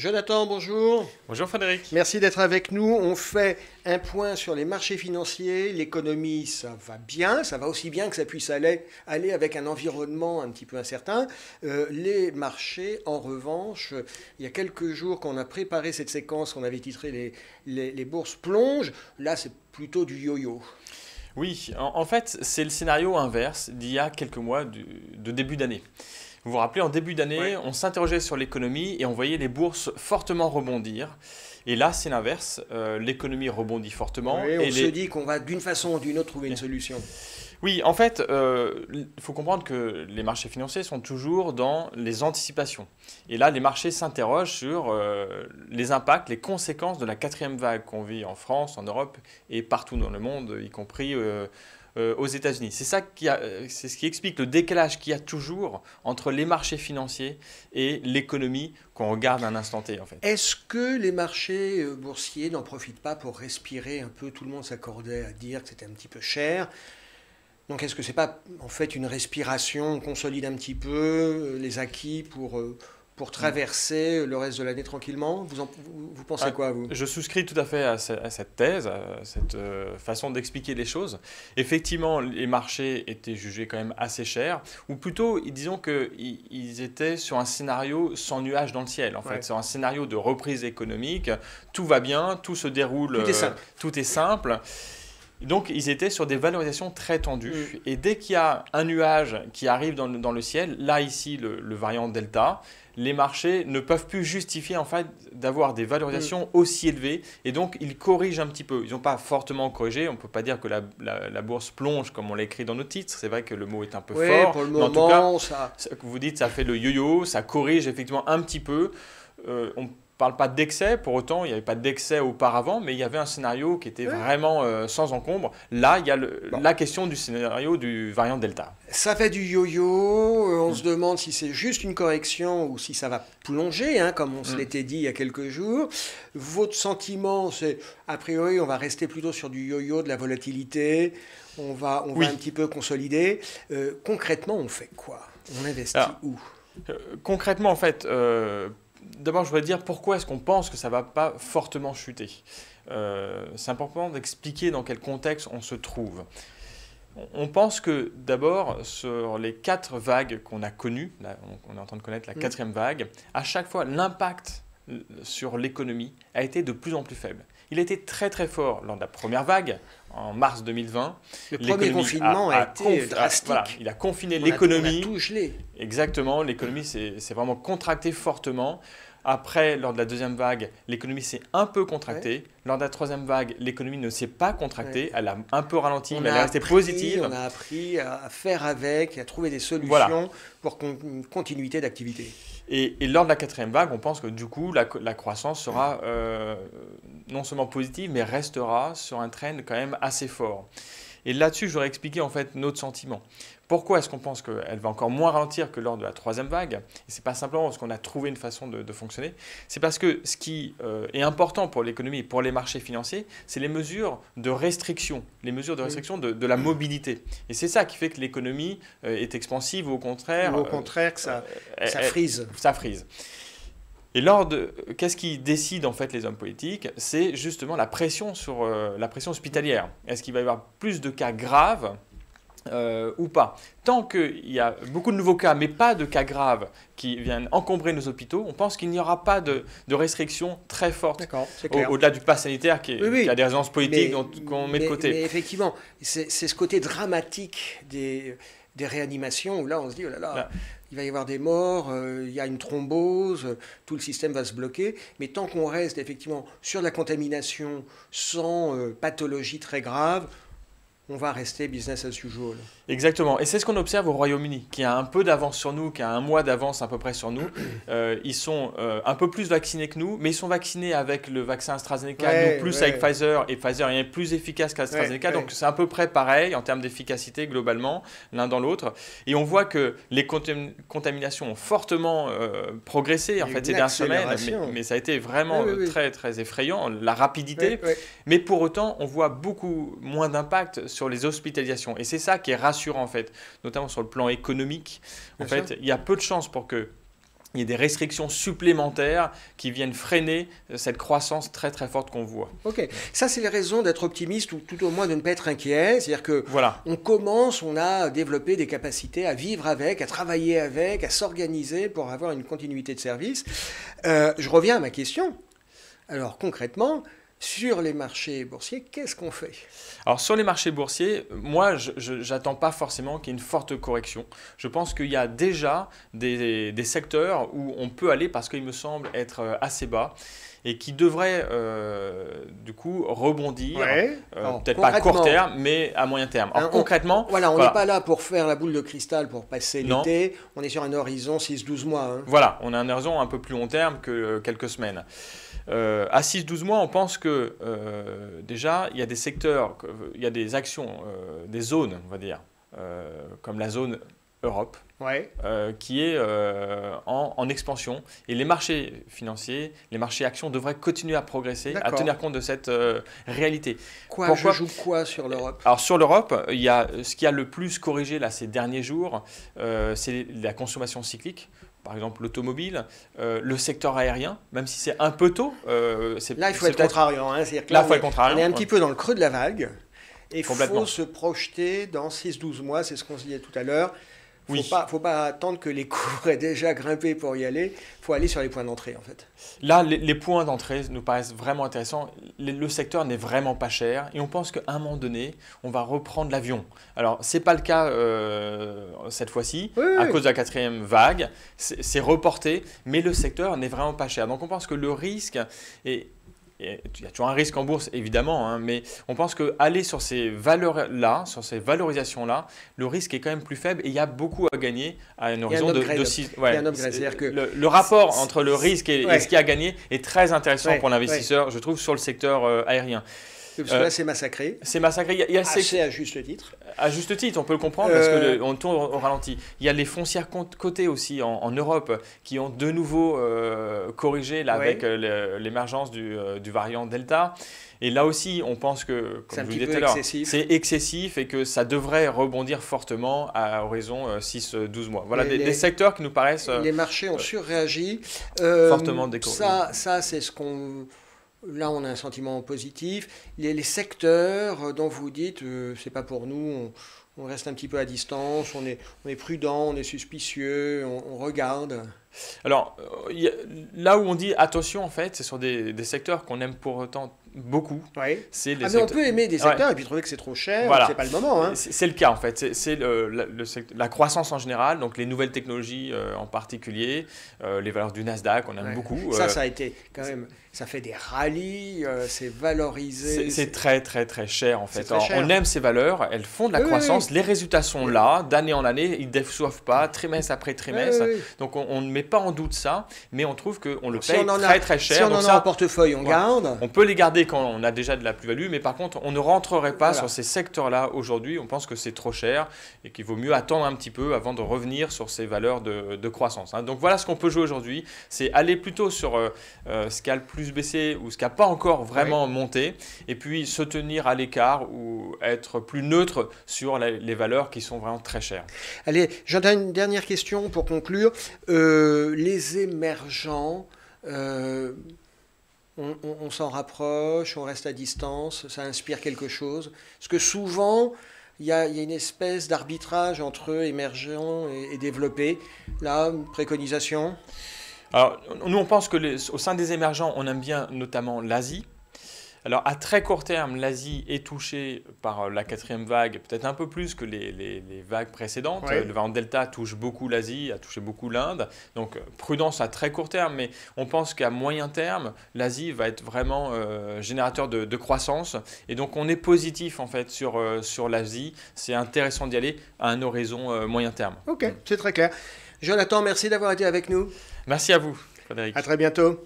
Jonathan, bonjour. Bonjour Frédéric. Merci d'être avec nous. On fait un point sur les marchés financiers. L'économie, ça va bien. Ça va aussi bien que ça puisse aller avec un environnement un petit peu incertain. Les marchés, en revanche, il y a quelques jours qu'on a préparé cette séquence qu'on avait titrée les bourses plongent. Là, c'est plutôt du yo-yo. Oui, en fait, c'est le scénario inverse d'il y a quelques mois de début d'année. Vous vous rappelez, en début d'année, on s'interrogeait sur l'économie et on voyait les bourses fortement rebondir. Et là, c'est l'inverse. L'économie rebondit fortement. Oui, on se dit qu'on va d'une façon ou d'une autre trouver une solution. Oui, en fait, il faut comprendre que les marchés financiers sont toujours dans les anticipations. Et là, les marchés s'interrogent sur les impacts, les conséquences de la quatrième vague qu'on vit en France, en Europe et partout dans le monde, y compris aux États-Unis. C'est ce qui explique le décalage qu'il y a toujours entre les marchés financiers et l'économie qu'on regarde à un instant T, en fait. Est-ce que les marchés boursiers n'en profitent pas pour respirer un peu? Tout le monde s'accordait à dire que c'était un petit peu cher. Donc est-ce que c'est pas en fait une respiration, on consolide un petit peu les acquis pour traverser le reste de l'année tranquillement? Vous pensez quoi, vous? Je souscris tout à fait à cette thèse, à cette façon d'expliquer les choses. Effectivement, les marchés étaient jugés quand même assez chers, ou plutôt, disons qu'ils étaient sur un scénario sans nuages dans le ciel, en fait. Sur un scénario de reprise économique, tout va bien, tout se déroule, tout est simple. Donc, ils étaient sur des valorisations très tendues. Et dès qu'il y a un nuage qui arrive dans le ciel, là, ici, le variant Delta, les marchés ne peuvent plus justifier en fait d'avoir des valorisations aussi élevées. Et donc, ils corrigent un petit peu. Ils n'ont pas fortement corrigé. On ne peut pas dire que la bourse plonge comme on l'a écrit dans nos titres. C'est vrai que le mot est un peu fort. Pour le moment, en tout cas, vous dites, ça fait le yo-yo, ça corrige effectivement un petit peu. On ne parle pas d'excès, pour autant, il n'y avait pas d'excès auparavant, mais il y avait un scénario qui était vraiment sans encombre. Là, il y a la question du scénario du variant Delta. Ça fait du yo-yo, on se demande si c'est juste une correction ou si ça va plonger, comme on se l'était dit il y a quelques jours. Votre sentiment, c'est, a priori, on va rester plutôt sur du yo-yo, de la volatilité, on va un petit peu consolider. Concrètement, on fait quoi? On investit où? Concrètement, en fait... D'abord, je voudrais dire pourquoi est-ce qu'on pense que ça ne va pas fortement chuter. C'est important d'expliquer dans quel contexte on se trouve. On pense que d'abord, sur les 4 vagues qu'on a connues, là, on est en train de connaître la 4e vague, à chaque fois, l'impact sur l'économie a été de plus en plus faible. Il a été très très fort lors de la première vague, en mars 2020. Le premier confinement a été drastique. Voilà, il a confiné l'économie. On a tout gelé. Exactement, l'économie s'est vraiment contractée fortement. Après, lors de la 2e vague, l'économie s'est un peu contractée. Lors de la 3e vague, l'économie ne s'est pas contractée. Elle a un peu ralenti, mais elle est restée positive. On a appris à faire avec, à trouver des solutions pour une continuité d'activité. Et lors de la 4e vague, on pense que du coup, la croissance sera non seulement positive, mais restera sur un trend quand même assez fort. Et là-dessus, je voudrais expliquer en fait notre sentiment. Pourquoi est-ce qu'on pense qu'elle va encore moins ralentir que lors de la 3e vague? Et ce n'est pas simplement parce qu'on a trouvé une façon de fonctionner. C'est parce que ce qui est important pour l'économie et pour les marchés financiers, c'est les mesures de restriction, les mesures de restriction de la mobilité. Et c'est ça qui fait que l'économie est expansive ou au contraire... Ou au contraire, que ça frise. Ça frise. Et qu'est-ce qui décide en fait les hommes politiques? C'est justement la pression sur la pression hospitalière. Est-ce qu'il va y avoir plus de cas graves ou pas? Tant qu'il y a beaucoup de nouveaux cas, mais pas de cas graves qui viennent encombrer nos hôpitaux, on pense qu'il n'y aura pas de restrictions très fortes au-delà du pass sanitaire qui a des raisons politiques qu'on met de côté. Mais effectivement, c'est ce côté dramatique des réanimations où là on se dit, oh là là, il va y avoir des morts, il y a une thrombose, tout le système va se bloquer. Mais tant qu'on reste effectivement sur la contamination sans pathologie très grave, on va rester business as usual. Exactement. Et c'est ce qu'on observe au Royaume-Uni, qui a un peu d'avance sur nous, qui a un mois d'avance à peu près sur nous. Ils sont un peu plus vaccinés que nous, mais ils sont vaccinés avec le vaccin AstraZeneca, nous plus avec Pfizer. Et Pfizer est plus efficace qu'AstraZeneca. Donc c'est à peu près pareil en termes d'efficacité globalement, l'un dans l'autre. Et on voit que les contaminations ont fortement progressé en fait ces dernières semaines. Mais ça a été vraiment très, très effrayant, la rapidité. Mais pour autant, on voit beaucoup moins d'impact sur les hospitalisations. Et c'est ça qui est rassurant en fait, notamment sur le plan économique. En fait, il y a peu de chances pour que il y ait des restrictions supplémentaires qui viennent freiner cette croissance très très forte qu'on voit. Ok, ça c'est les raisons d'être optimiste ou tout au moins de ne pas être inquiet. C'est-à-dire que voilà. on a développé des capacités à vivre avec, à travailler avec, à s'organiser pour avoir une continuité de service. Je reviens à ma question. Alors concrètement, sur les marchés boursiers, qu'est-ce qu'on fait? Alors sur les marchés boursiers, moi je n'attends pas forcément qu'il y ait une forte correction. Je pense qu'il y a déjà des secteurs où on peut aller parce qu'il me semble être assez bas et qui devraient du coup rebondir, peut-être pas à court terme, mais à moyen terme. Alors concrètement... on n'est pas là pour faire la boule de cristal pour passer l'été, on est sur un horizon 6-12 mois. Hein. Voilà, on a un horizon un peu plus long terme que quelques semaines. À 6-12 mois, on pense que déjà, il y a des secteurs, il y a des actions, des zones, on va dire, comme la zone Europe, qui est en expansion. Et les marchés financiers, les marchés actions devraient continuer à progresser, à tenir compte de cette réalité. Je joue quoi sur l'Europe? Alors sur l'Europe, ce qui a le plus corrigé là, ces derniers jours, c'est la consommation cyclique. Par exemple, l'automobile, le secteur aérien, même si c'est un peu tôt. Là, il faut être contrariant. Hein. Là, il faut être contrariant. On est un petit peu dans le creux de la vague. Et il faut se projeter dans 6-12 mois, c'est ce qu'on se disait tout à l'heure. Il ne faut pas attendre que les cours aient déjà grimpé pour y aller. Il faut aller sur les points d'entrée, en fait. Là, les points d'entrée nous paraissent vraiment intéressants. Le secteur n'est vraiment pas cher et on pense qu'à un moment donné, on va reprendre l'avion. Alors, ce n'est pas le cas cette fois-ci, à cause de la 4e vague. C'est reporté, mais le secteur n'est vraiment pas cher. Donc, on pense que le risque est... Il y a toujours un risque en bourse, évidemment, hein, mais on pense qu'aller sur ces valeurs-là, sur ces valorisations-là, le risque est quand même plus faible et il y a beaucoup à gagner à un horizon de 6. Le rapport entre le risque et ce qui a gagné est très intéressant pour l'investisseur, je trouve, sur le secteur aérien. Parce que là, c'est massacré. C'est massacré. Assez à juste titre. À juste titre, on peut le comprendre parce qu'on tourne au ralenti. Il y a les foncières cotées aussi en Europe qui ont de nouveau corrigé là, avec l'émergence du variant Delta. Et là aussi, on pense que, comme je vous disais tout à l'heure, c'est excessif et que ça devrait rebondir fortement à horizon 6-12 mois. Voilà des secteurs qui nous paraissent... les marchés ont surréagi. Fortement décorrigés. Ça c'est ce qu'on... Là, on a un sentiment positif. Les secteurs dont vous dites, c'est pas pour nous, on reste un petit peu à distance, on est prudent, on est suspicieux, on regarde. Alors, là où on dit attention, en fait, c'est sur des secteurs qu'on aime pour autant beaucoup. C'est mais on peut aimer des secteurs et puis trouver que c'est trop cher, c'est pas le moment. Hein. C'est le cas, en fait. C'est la croissance en général, donc les nouvelles technologies en particulier, les valeurs du Nasdaq, on aime beaucoup. Ça a été quand même... Ça fait des rallyes, c'est valorisé. C'est très, très, très cher, en fait. Alors, on aime ces valeurs, elles font de la croissance, les résultats sont là, d'année en année, ils ne déçoivent pas, trimestre après trimestre. Donc, on ne met pas en doute ça, mais on trouve qu'on le paye très, très cher. Si on en a en portefeuille, on garde. On peut les garder quand on a déjà de la plus-value, mais par contre, on ne rentrerait pas sur ces secteurs-là aujourd'hui. On pense que c'est trop cher et qu'il vaut mieux attendre un petit peu avant de revenir sur ces valeurs de croissance. Donc, voilà ce qu'on peut jouer aujourd'hui. C'est aller plutôt sur ce qui a le plus baissé ou ce qui n'a pas encore vraiment monté, et puis se tenir à l'écart ou être plus neutre sur les valeurs qui sont vraiment très chères. Allez, j'en ai une dernière question pour conclure. Les émergents, on s'en rapproche, on reste à distance, ça inspire quelque chose. Parce que souvent, il y a une espèce d'arbitrage entre émergents et développés. Là, une préconisation? Alors, nous, on pense qu'au sein des émergents, on aime bien notamment l'Asie. Alors, à très court terme, l'Asie est touchée par la 4e vague, peut-être un peu plus que les vagues précédentes. Le variant Delta touche beaucoup l'Asie, a touché beaucoup l'Inde. Donc, prudence à très court terme, mais on pense qu'à moyen terme, l'Asie va être vraiment générateur de croissance. Et donc, on est positif, en fait, sur l'Asie. C'est intéressant d'y aller à un horizon moyen terme. Ok, c'est très clair. Jonathan, merci d'avoir été avec nous. Merci à vous, Frédéric. À très bientôt.